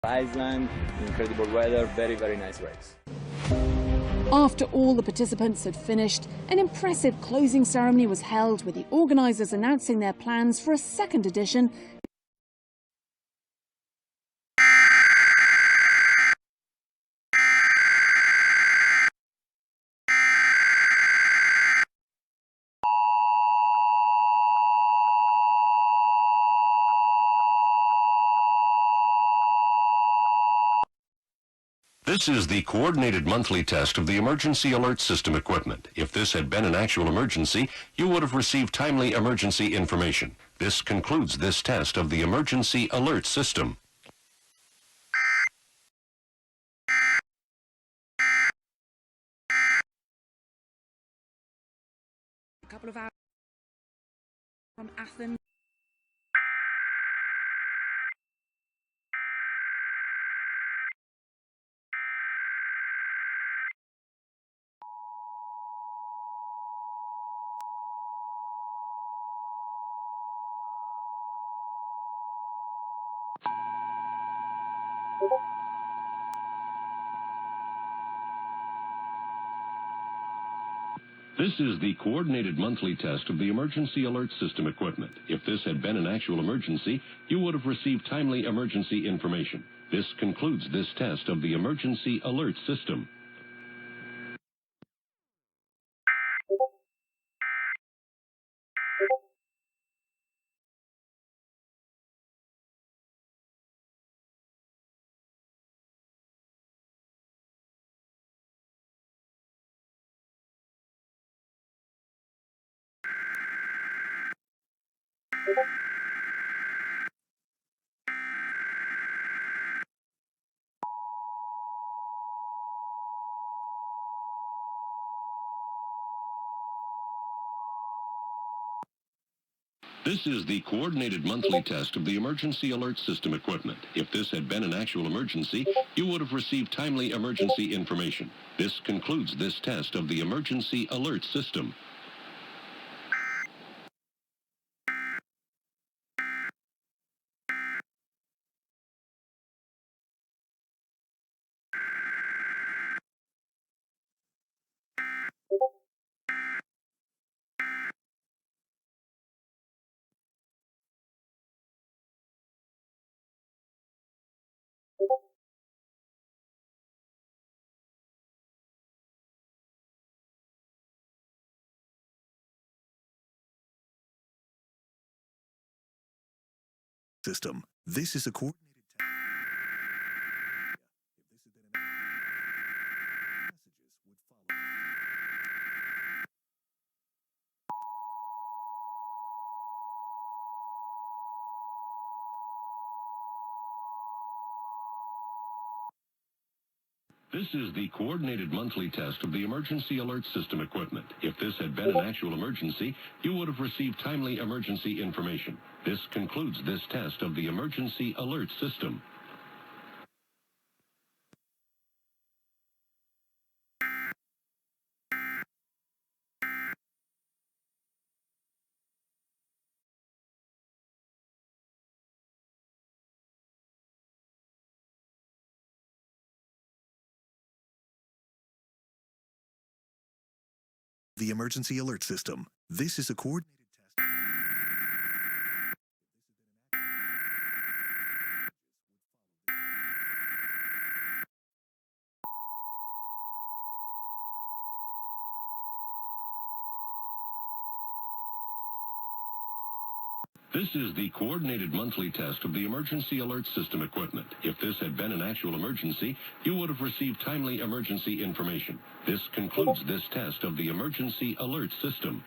Iceland, incredible weather, very, very nice race. After all the participants had finished, an impressive closing ceremony was held with the organisers announcing their plans for a second edition. This is the coordinated monthly test of the emergency alert system equipment. If this had been an actual emergency, you would have received timely emergency information. This concludes this test of the emergency alert system. A couple of hours from Athens. This is the coordinated monthly test of the emergency alert system equipment. If this had been an actual emergency, you would have received timely emergency information. This concludes this test of the emergency alert system. This is the coordinated monthly test of the emergency alert system equipment. If this had been an actual emergency, you would have received timely emergency information. This concludes this test of the emergency alert system. System. This is a coordinated test. This is the coordinated monthly test of the emergency alert system equipment. If this had been an actual emergency, you would have received timely emergency information. This concludes this test of the emergency alert system. The emergency alert system. This is a coordinated test. This is the coordinated monthly test of the emergency alert system equipment. If this had been an actual emergency, you would have received timely emergency information. This concludes this test of the emergency alert system.